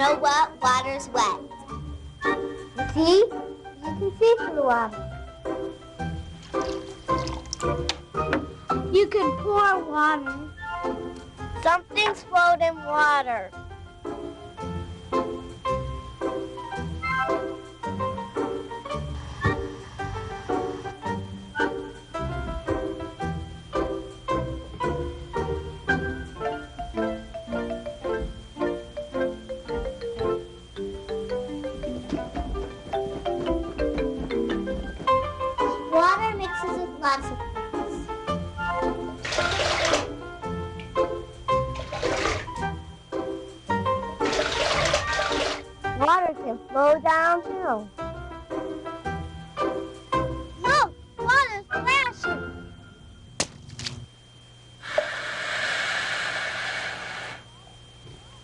know what? Water's wet. See? You can see through water. You can pour water. Something's floating in water. Water mixes with lots of things. Water can flow downhill. Look, water's splashing.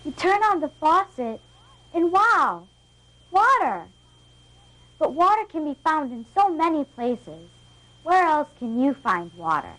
You turn on the faucet, and wow, water. But water can be found in so many places. Where else can you find water?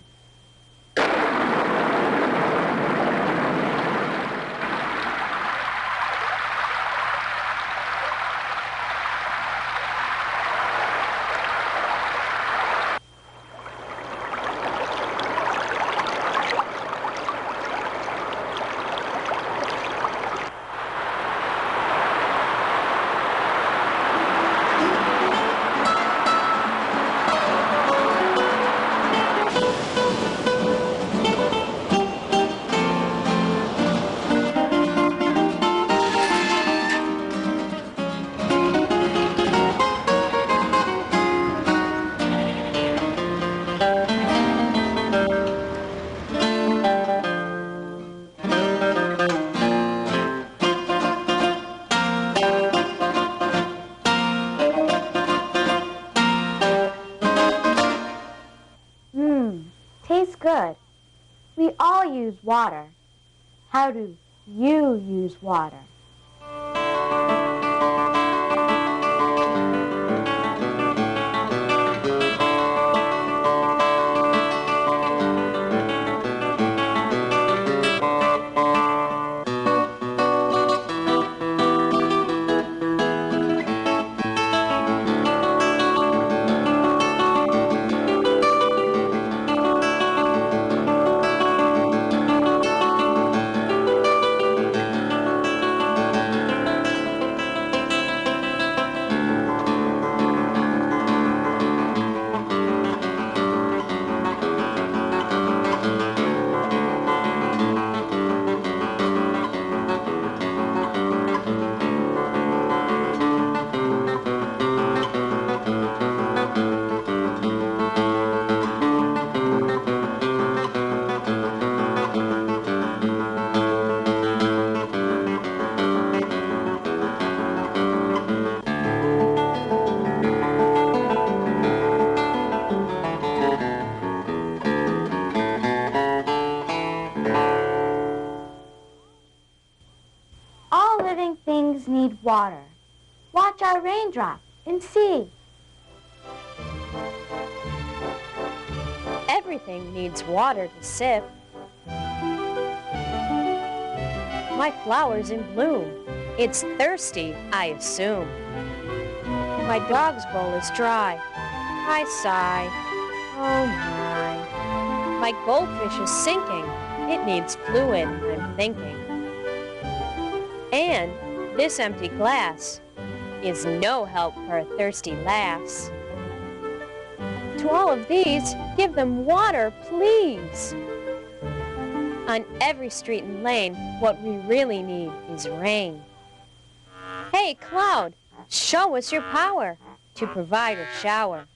Tastes good. We all use water. How do you use water? All living things need water. Watch our raindrop and see. Everything needs water to sip. My flower's in bloom. It's thirsty, I assume. My dog's bowl is dry. I sigh. Oh my. My goldfish is sinking. It needs fluid, I'm thinking. And this empty glass is no help for a thirsty lass. To all of these, give them water, please. On every street and lane, what we really need is rain. Hey, cloud, show us your power to provide a shower.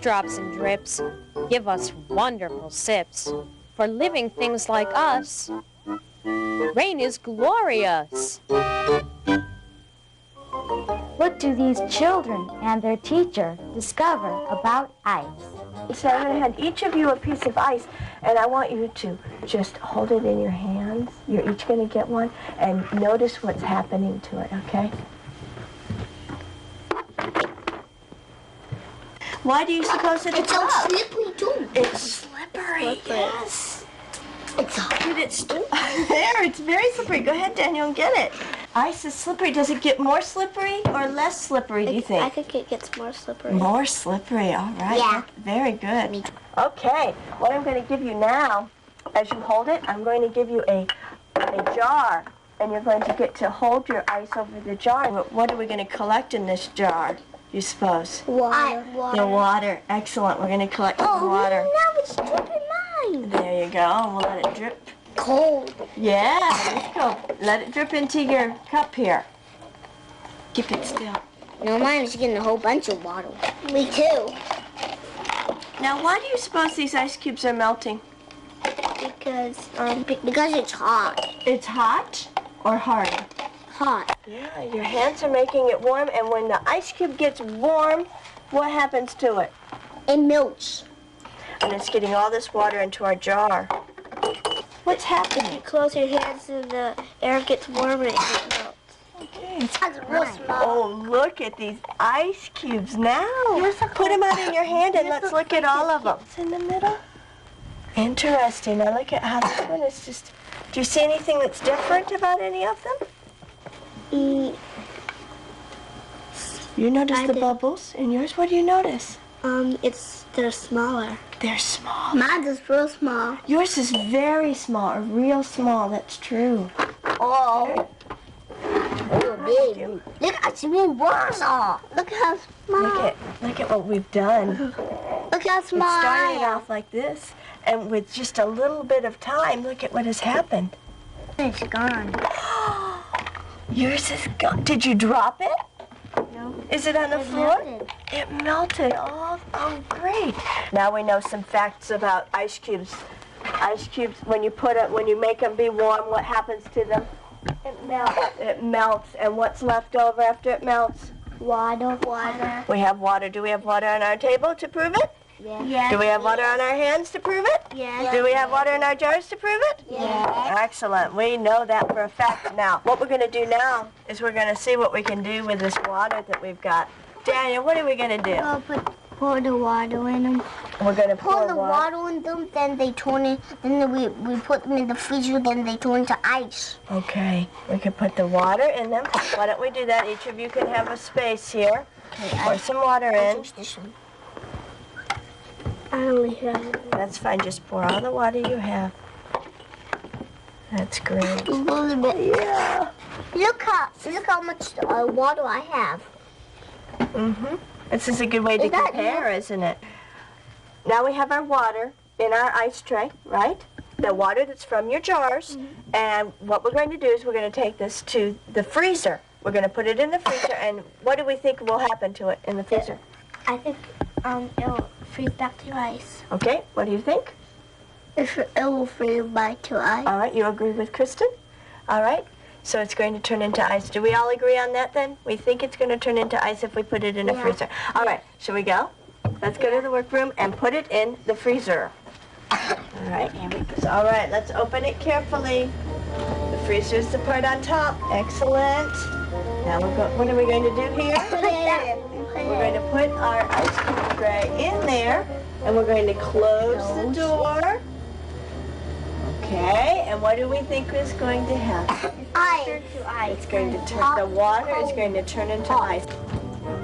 drops and drips give us wonderful sips. For living things like us, rain is glorious. What do these children and their teacher discover about ice? So I'm going to hand each of you a piece of ice, and I want you to just hold it in your hands. You're each going to get one, and notice what's happening to it, okay? Why do you suppose it's so slippery too. It's slippery. Yes. It's hard. It's there. It's very slippery. Go ahead, Daniel, and get it. Ice is slippery. Does it get more slippery or less slippery, do you think? I think it gets more slippery. More slippery. All right. Yeah. Very good. Okay. What I'm going to give you now, as you hold it, I'm going to give you a jar, and you're going to get to hold your ice over the jar. What are we going to collect in this jar, you suppose? Water. The water. Excellent. We're going to collect the water. Now it's dripping mine. There you go. We'll let it drip. Cold. Yeah, let's go. Let it drip into your cup here. Keep it still. No, mine is getting a whole bunch of water. Me too. Now, why do you suppose these ice cubes are melting? Because it's hot. It's hot or hard? Hot. Yeah, your hands are making it warm, and when the ice cube gets warm, what happens to it? It melts. And it's getting all this water into our jar. What's happening? Close your hands and the air gets warmer and it melts. Okay. It's real small. Oh, look at these ice cubes now. Put them out in your hand and let's look at all of them. It's in the middle. Interesting. Now look at how this one is just... Do you see anything that's different about any of them? You notice the bubbles in yours? What do you notice? They're smaller. They're small. Mine is real small. Yours is very small, or real small. That's true. Oh. Oh, baby. Look, I see more worms are. Look how small. Look at what we've done. Look how small It started I am. off like this, and with just a little bit of time, look at what has happened. It's gone. Yours is gone. Did you drop it? No. Is it on the floor? melted. It melted. Oh, great. Now we know some facts about ice cubes. Ice cubes, when you make them be warm, what happens to them? It melts. It melts. And what's left over after it melts? Water. We have water. Do we have water on our table to prove it? Yes. Do we have water on our hands to prove it? Yes. Do we have water in our jars to prove it? Yes. Excellent. We know that for a fact. Now, what we're going to do now is we're going to see what we can do with this water that we've got. Daniel, what are we going to do? Pour the water in them. We're going to Pour the water in them, then they turn it, then we put them in the freezer, then they turn into ice. Okay. We can put the water in them. Why don't we do that? Each of you can have a space here. Okay, Pour some water in. this one. I only have That's fine. Just pour all the water you have. That's great. a little bit. Yeah. Look how much water I have. Mm-hmm. This is a good way to Is that compare, isn't it? Now we have our water in our ice tray, right? The water that's from your jars. And what we're going to do is we're going to take this to the freezer. We're going to put it in the freezer, and what do we think will happen to it in the freezer? I think it'll freeze back to ice. Okay, what do you think? It will freeze back to ice. All right, you agree with Kristen? All right, so it's going to turn into ice. Do we all agree on that then? We think it's going to turn into ice if we put it in a freezer. All right, shall we go? Let's go to the workroom and put it in the freezer. All right, here we go. All right, let's open it carefully. The freezer is the part on top. Excellent. Now what are we going to do here? We're going to put our ice cream tray in there, and we're going to close the door. Okay, and what do we think is going to happen? Ice. It's going to turn, the water is going to turn into ice.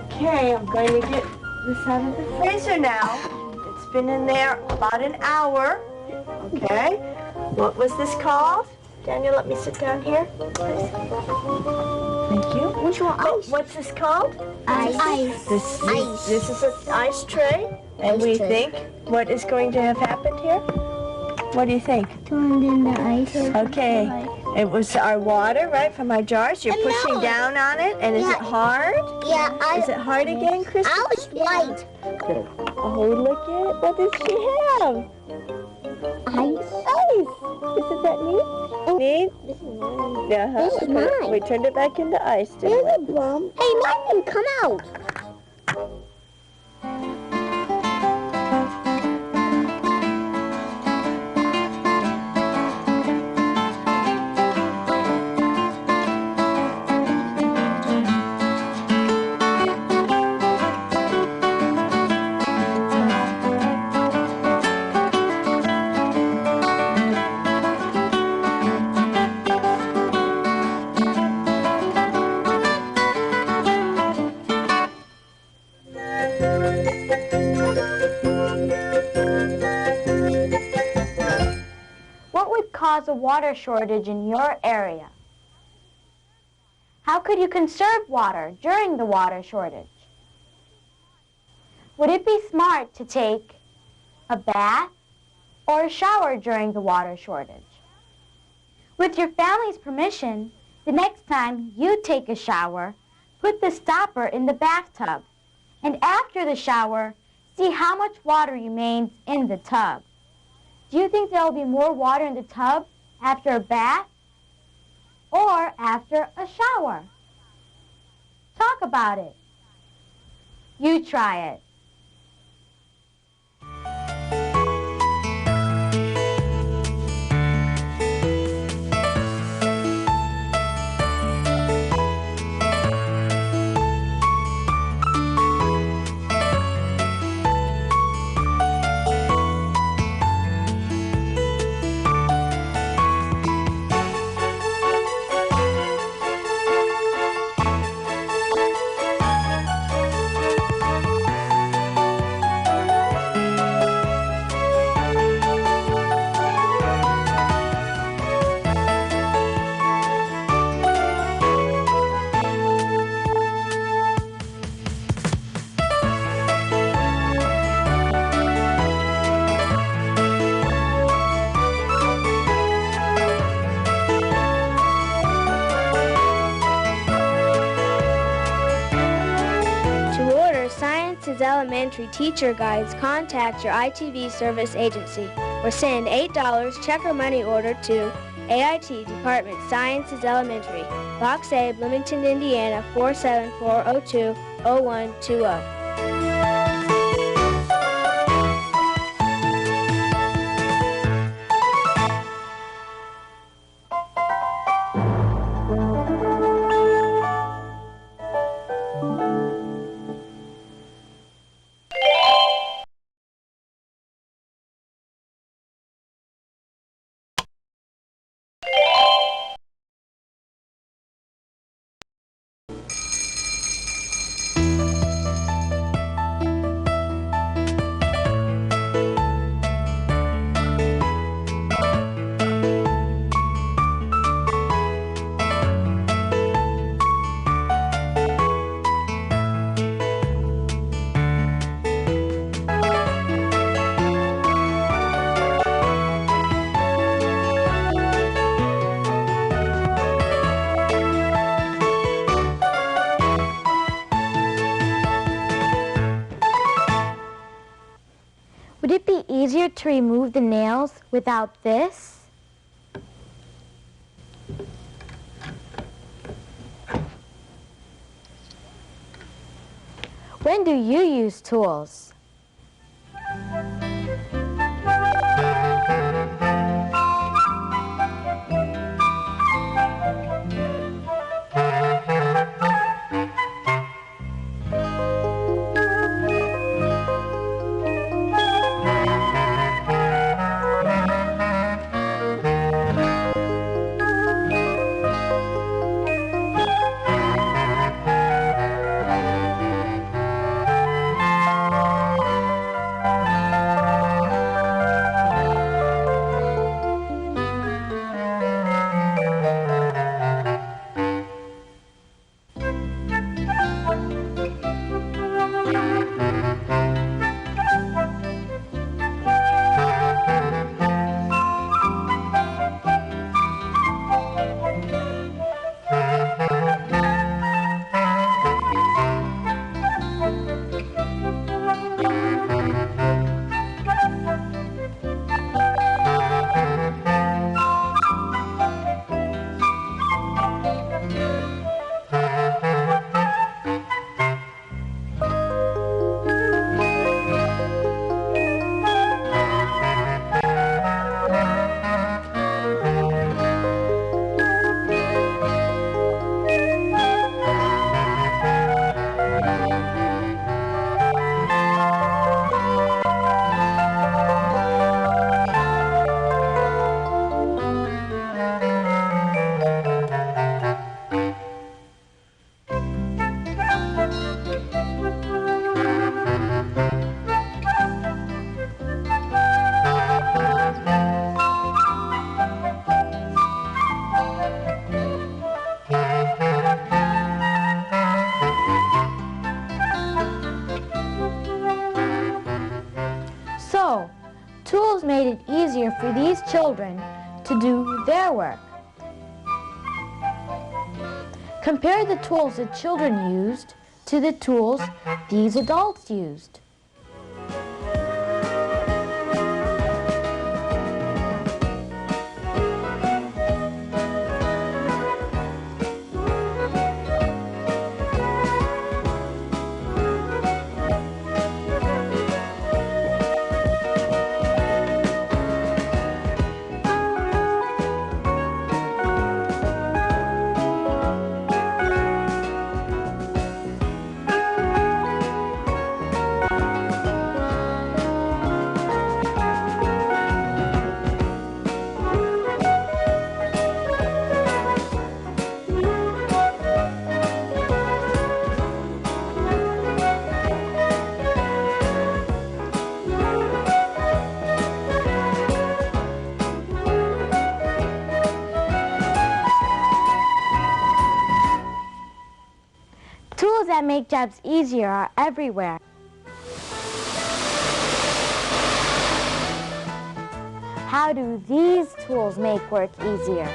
Okay, I'm going to get this out of the freezer now. It's been in there about an hour. Okay, what was this called? Daniel, let me sit down here. Thank you. Which one? Ice. What's this called? Ice. This is an ice tray, and we think what is going to have happened here? What do you think? Turned into ice. Okay, it was our water, right, from our jars. You're pushing down on it, and is it hard? Yeah, Is it hard again, Kristen? I was white. Oh, look it. What does she have? Ice. Ice. Isn't that neat? Neat? This is mine. Yeah. This is mine. We turned it back into ice, didn't There's we? a drum. Hey, mine didn't come out. What would cause a water shortage in your area? How could you conserve water during the water shortage? Would it be smart to take a bath or a shower during the water shortage? With your family's permission, the next time you take a shower, put the stopper in the bathtub. And after the shower, see how much water remains in the tub. Do you think there will be more water in the tub after a bath or after a shower? Talk about it. You try it. Elementary teacher guides, contact your ITV service agency or send $8 check or money order to AIT Department Sciences Elementary, Box A, Bloomington, Indiana 47402-0120. Would it be easier to remove the nails without this? When do you use tools? these children to do their work. Compare the tools the children used to the tools these adults used. Tools that make jobs easier are everywhere. How do these tools make work easier?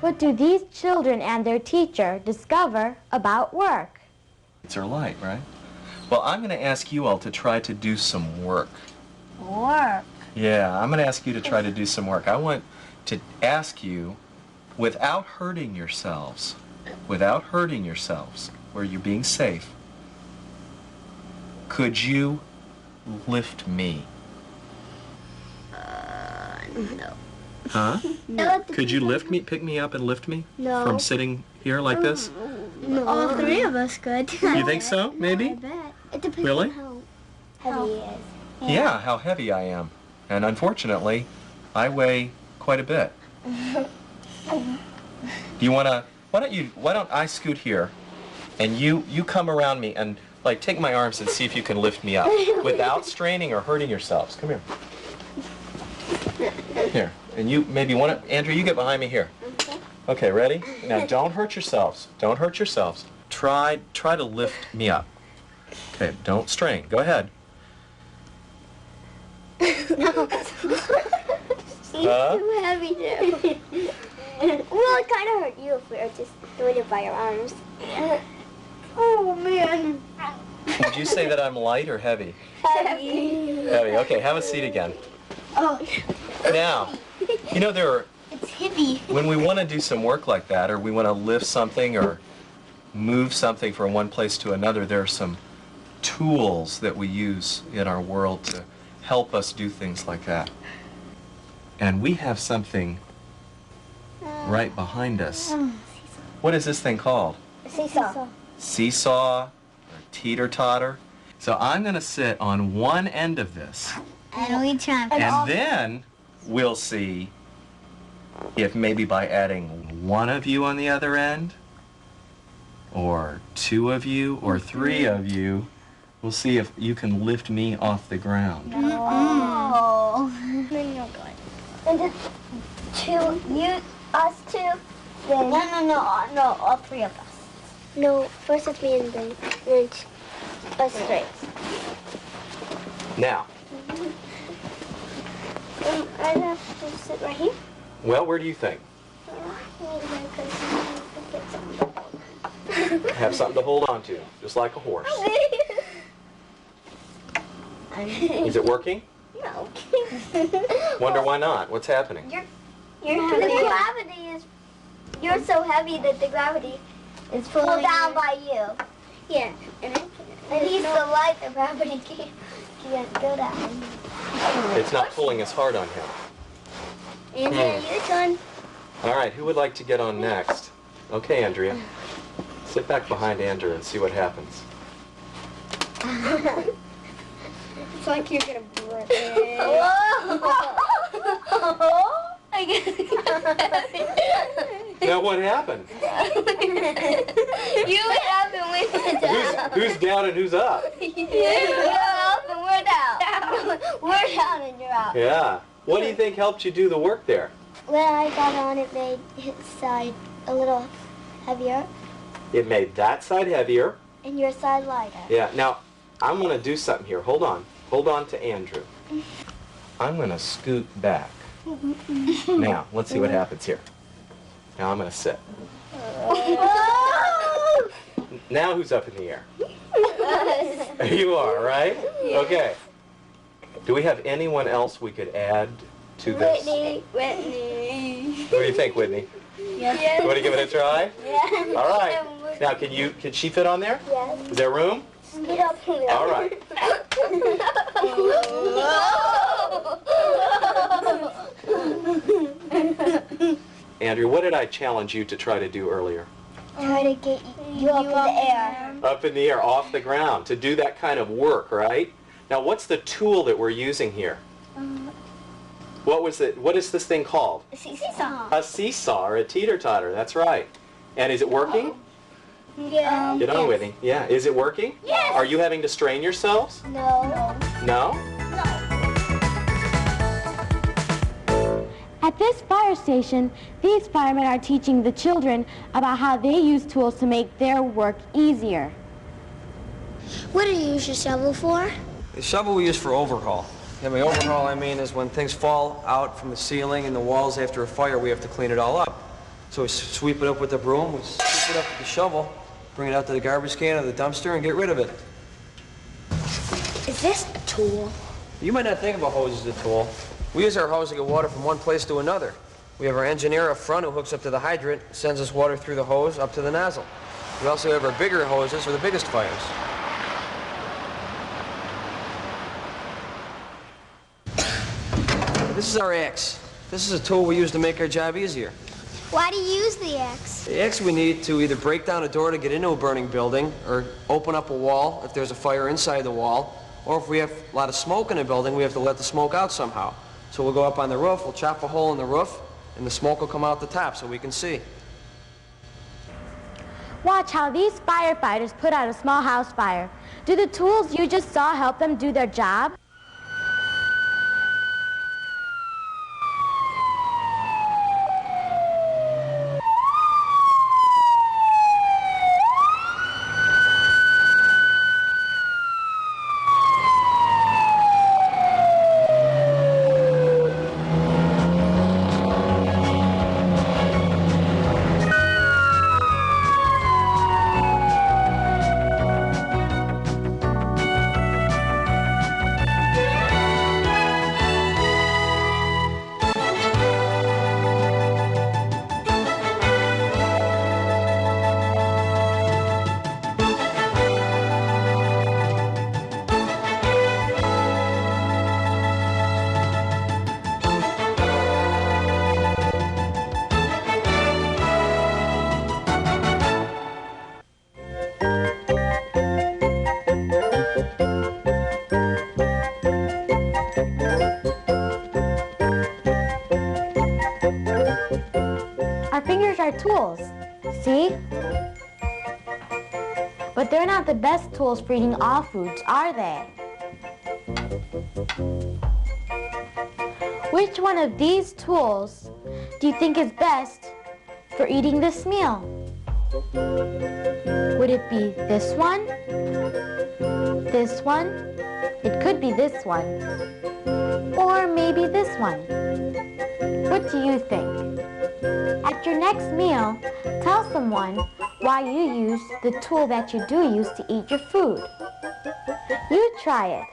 What do these children and their teacher discover about work? It's our light, right? Well, I'm going to ask you all to try to do some work. Work. Yeah, I'm going to ask you to try to do some work. I want to ask you, without hurting yourselves, where you're being safe, could you lift me? No. Huh? No. Could you lift me, pick me up and lift me? No. From sitting here like this? No. All three of us could. You think so, maybe? I bet. It depends Really? on how heavy he is. Yeah, how heavy I am. And unfortunately, I weigh quite a bit. Do you want to, why don't I scoot here and you come around me and like take my arms and see if you can lift me up without straining or hurting yourselves. Come here. Here. And you maybe want to, Andrew, you get behind me here. Okay, ready? Now don't hurt yourselves. Don't hurt yourselves. Try to lift me up. Okay, don't strain. Go ahead. He's too heavy too. Well, it kind of hurt you if we were just doing it by your arms. Oh man. Would you say that I'm light or heavy? Heavy. Heavy. Okay, have a seat again. Oh. Now, you know It's heavy. when we want to do some work like that, or we want to lift something or move something from one place to another, there are some tools that we use in our world to help us do things like that. And we have something right behind us. What is this thing called? Seesaw. Seesaw, or teeter-totter. So I'm going to sit on one end of this, And we try. and then we'll see if maybe by adding one of you on the other end, or two of you, or three of you, we'll see if you can lift me off the ground. Oh. Then you're good. And just us two. Then no, all three of us. No, first it's me and then us three. Now, I have to sit right here. well, where do you think? Have something to hold on to, just like a horse. Is it working? No. Wonder why not? What's happening? The gravity is... You're so heavy that the gravity is pulled down by you. Yeah. And he's so light, the gravity can't go down. It's not pulling as hard on him. Andrea, your turn. All right, who would like to get on next? Okay, Andrea. Sit back behind Andrea and see what happens. It's like you're gonna break it. Whoa! Now what happened? You went up and went down. Who's down and who's up? You're up and we're down. We're down and you're up. Yeah. What do you think helped you do the work there? When I got on, it made his side a little heavier It made that side heavier. and your side lighter. Yeah. Now, I'm going to do something here. Hold on. Hold on to Andrew. I'm going to scoot back. Now, let's see what happens here. Now I'm going to sit. Now who's up in the air? You are, right? Okay. Do we have anyone else we could add to this? Whitney. What do you think, Whitney? Yes. You want to give it a try? Yeah. All right. Now, can she fit on there? Yes. Is there room? Get up here. All right. Andrew, what did I challenge you to try to do earlier? Try to get you up in the air. Up in the air, off the ground, to do that kind of work, right? Now, what's the tool that we're using here? What is this thing called? A seesaw. A seesaw or a teeter-totter, that's right. And is it working? Yeah. Get on, Whitney. Yeah, is it working? Yes. Are you having to strain yourselves? No. No? At this fire station, these firemen are teaching the children about how they use tools to make their work easier. What do you use your shovel for? The shovel we use for overhaul. And by overhaul, I mean is when things fall out from the ceiling and the walls after a fire, we have to clean it all up. So we sweep it up with the broom, we sweep it up with the shovel, bring it out to the garbage can or the dumpster and get rid of it. Is this a tool? You might not think of a hose as a tool. We use our hose to get water from one place to another. We have our engineer up front who hooks up to the hydrant, sends us water through the hose up to the nozzle. We also have our bigger hoses for the biggest fires. This is our axe. This is a tool we use to make our job easier. Why do you use the axe? The axe we need to either break down a door to get into a burning building or open up a wall if there's a fire inside the wall, or if we have a lot of smoke in a building, we have to let the smoke out somehow. So we'll go up on the roof, we'll chop a hole in the roof, and the smoke will come out the top so we can see. Watch how these firefighters put out a small house fire. Do the tools you just saw help them do their job? Our fingers are tools, see? But they're not the best tools for eating all foods, are they? Which one of these tools do you think is best for eating this meal? Would it be this one? This one? It could be this one. Or maybe this one. What do you think? At your next meal, tell someone why you use the tool that you do use to eat your food. You try it.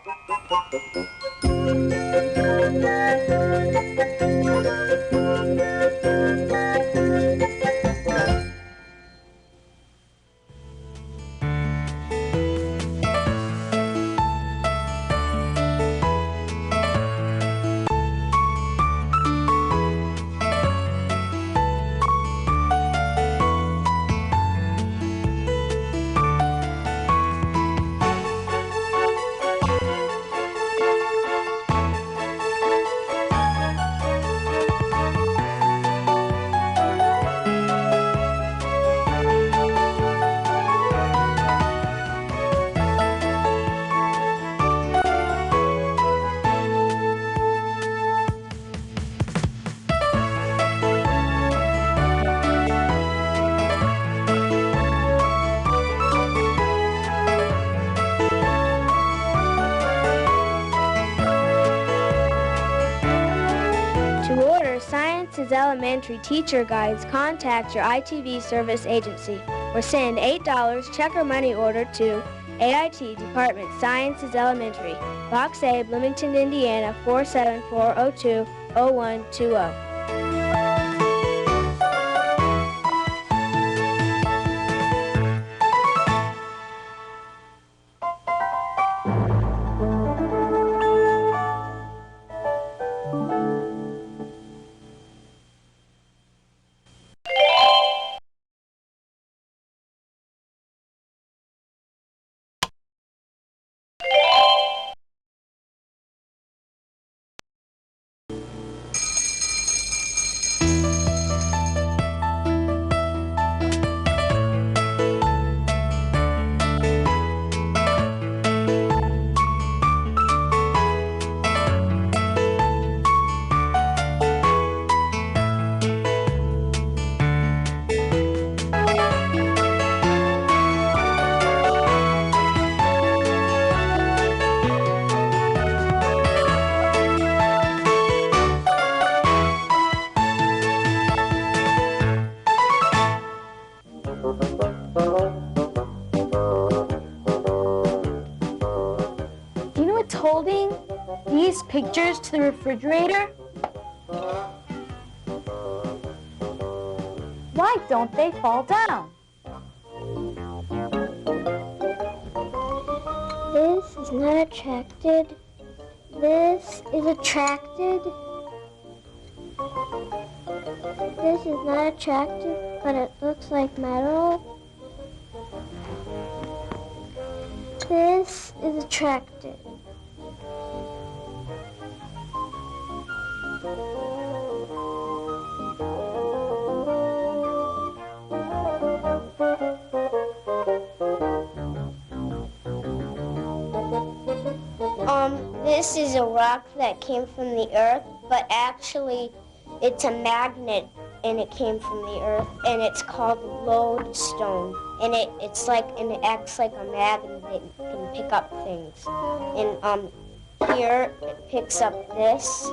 To order Sciences Elementary teacher guides, contact your ITV service agency or send $8 check or money order to AIT Department Sciences Elementary, Box A, Bloomington, Indiana 47402-0120. Do you know what's holding these pictures to the refrigerator? Why don't they fall down? This is not attracted. This is attracted. This is not attracted, but it looks like metal. This is attracted. This is a rock that came from the earth, but actually it's a magnet and it came from the earth, and it's called lodestone. And it acts like a magnet that can pick up things. And here it picks up this.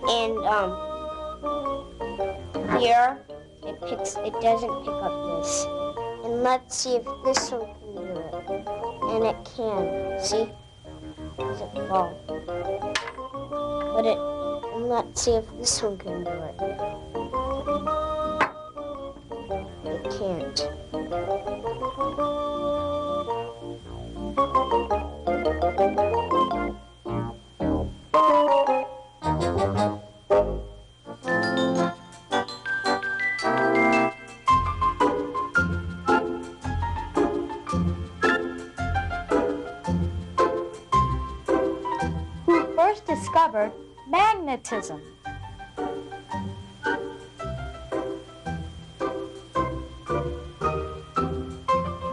And here it doesn't pick up this. And let's see if this one can do it. And it can. See? Does it fall? And let's see if this one can do it. It can't. Who first discovered magnetism?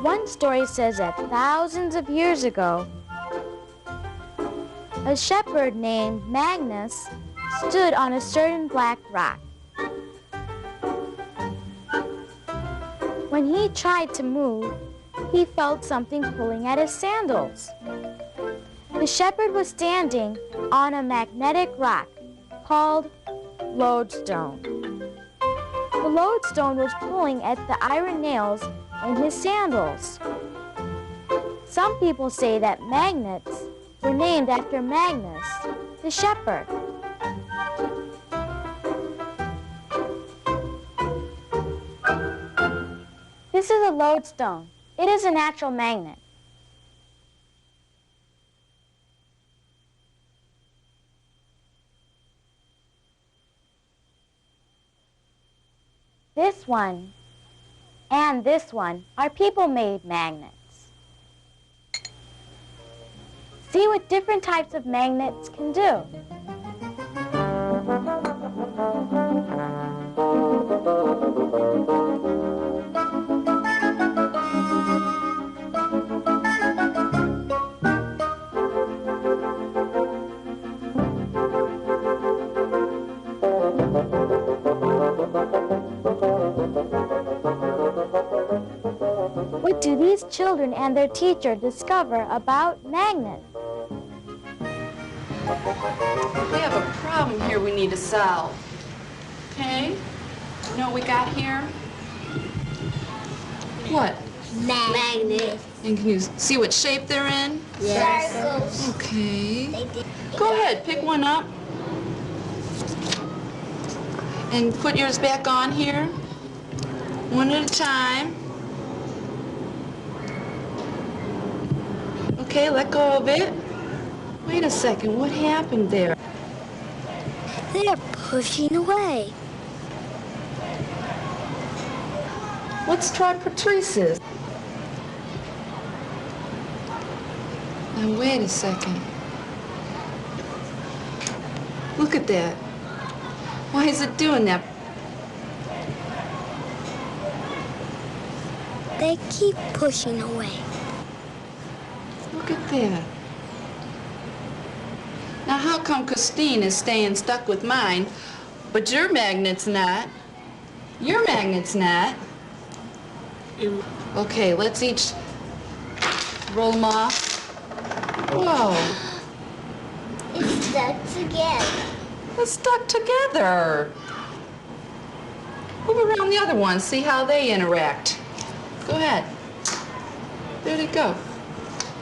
One story says that thousands of years ago, a shepherd named Magnus stood on a certain black rock. When he tried to move, he felt something pulling at his sandals. The shepherd was standing on a magnetic rock called lodestone. The lodestone was pulling at the iron nails in his sandals. Some people say that magnets were named after Magnus, the shepherd. This is a lodestone. It is a natural magnet. This one and this one are people-made magnets. See what different types of magnets can do. What do these children and their teacher discover about magnets? We have a problem here we need to solve. Okay? You know what we got here? What? Magnet. And can you see what shape they're in? Yes. Circles. Okay. Go ahead, pick one up. And put yours back on here. One at a time. Okay, let go of it. Wait a second, what happened there? They're pushing away. Let's try Patrice's. Now wait a second. Look at that. Why is it doing that? They keep pushing away. Look at that. Now how come Christine is staying stuck with mine, but your magnet's not? Your magnet's not. Okay, let's each roll them off. Whoa. It's stuck together. It's stuck together. Move around the other ones, see how they interact. Go ahead. There they go.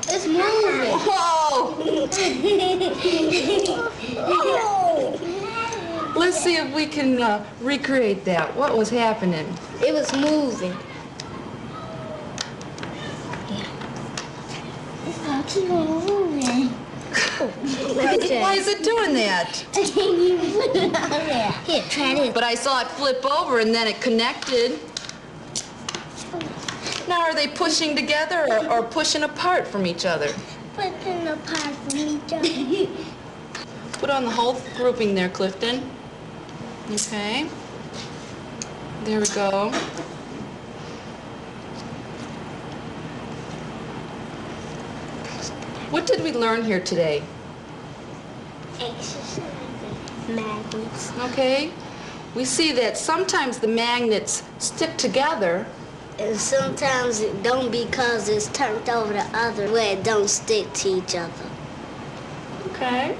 It's moving. Whoa! Let's see if we can recreate that. What was happening? It was moving. It's actually moving. Why is it doing that? You put it on there. Here, try this. But I saw it flip over and then it connected. Now are they pushing together or pushing apart from each other? Pushing apart from each other. Put on the whole grouping there, Clifton. Okay. There we go. What did we learn here today? Exercising. Magnets. Okay. We see that sometimes the magnets stick together. And sometimes it don't because it's turned over the other way. It don't stick to each other. Okay.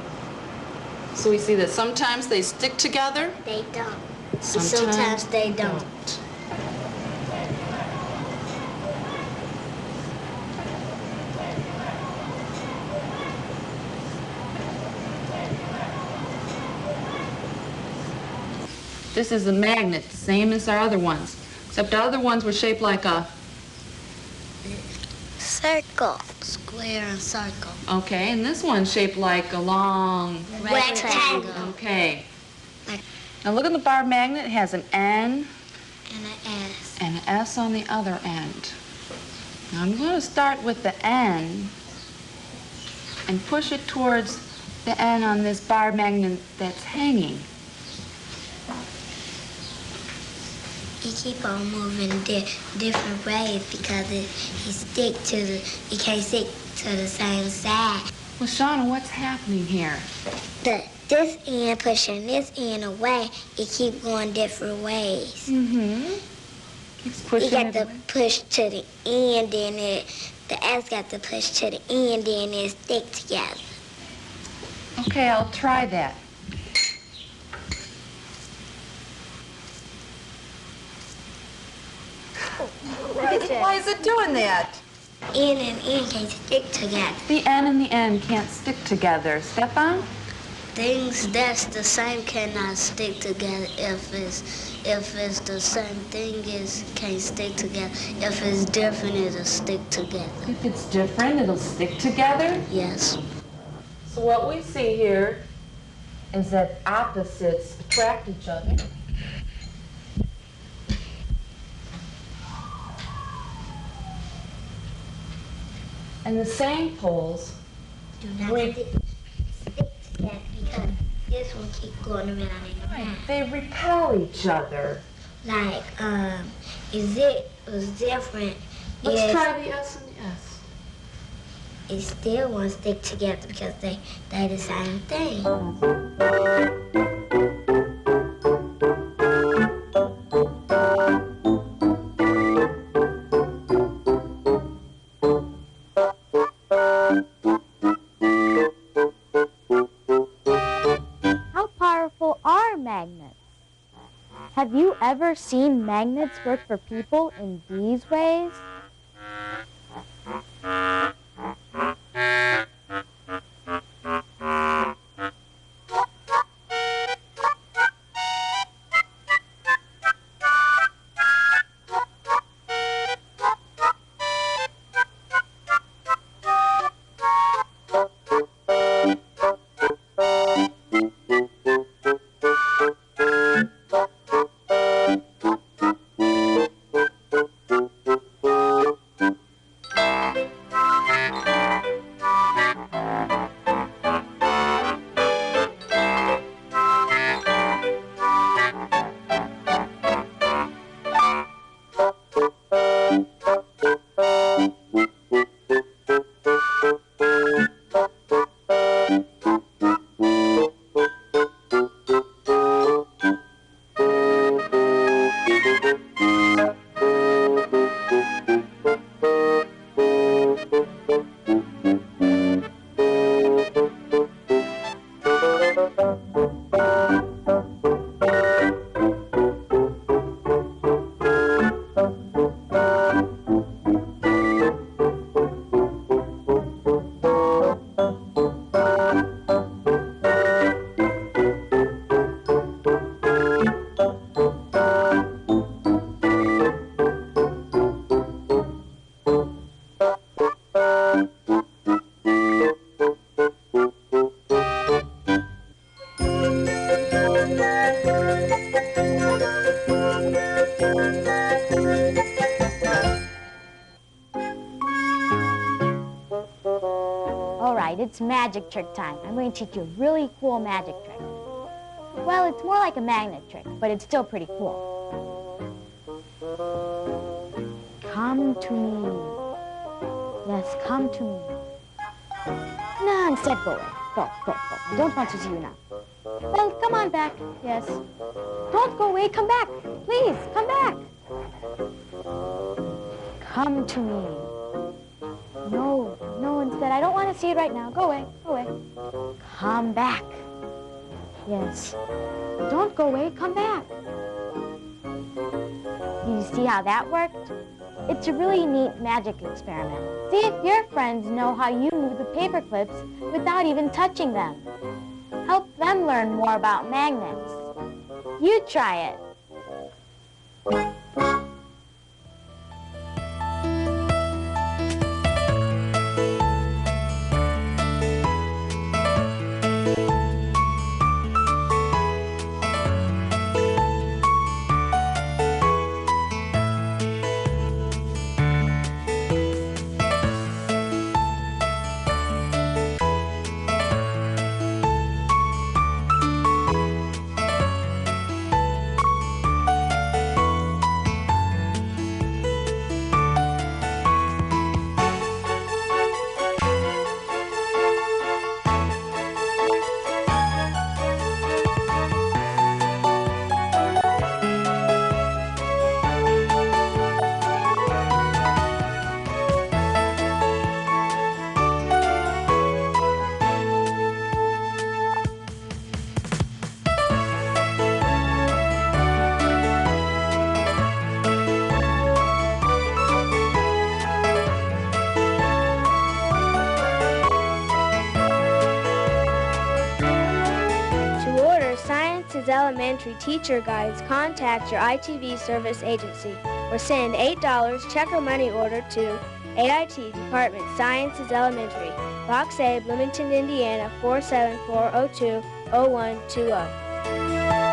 So we see that sometimes they stick together. They don't. Sometimes they don't. This is a magnet, same as our other ones. Except our other ones were shaped like a... Circle. Square and circle. Okay, and this one's shaped like a long... Rectangle. Okay. Now look at the bar magnet. It has an N And an S. and an S on the other end. Now I'm going to start with the N and push it towards the N on this bar magnet that's hanging. He keep on moving different ways because he can't stick to the same side. Well, Shauna, what's happening here? This end pushing this end away, it keep going different ways. Mm-hmm. Keeps pushing You got it to away. push to the end, and the S got to push to the end, and it stick together. Okay, I'll try that. Why is it doing that? N and N can stick together. The N and the N can't stick together. Stefan? Things that's the same cannot stick together. If it's the same thing, it can't stick together. If it's different, it'll stick together. If it's different, it'll stick together? Yes. So what we see here is that opposites attract each other. And the same poles Do not stick together because this one keep going around and around. they repel each other. Like, is it was different. Let's try the S and the S. It still won't stick together because they the same thing. How powerful are magnets? Have you ever seen magnets work for people in these ways? It's magic trick time. I'm going to teach you a really cool magic trick. Well, it's more like a magnet trick, but it's still pretty cool. Come to me. Yes, come to me. No, instead go away. Go. I don't want to see you now. Well, come on back. Yes. Don't go away. Come back. Please, come back. Come to me. No, instead. I don't want to see it right now. Go away. Come back. Yes. Don't go away. Come back. You see how that worked? It's a really neat magic experiment. See if your friends know how you move the paper clips without even touching them. Help them learn more about magnets. You try it. Elementary teacher guides, contact your ITV service agency or send $8 check or money order to AIT Department Sciences Elementary, Box A, Bloomington, Indiana 47402-0120.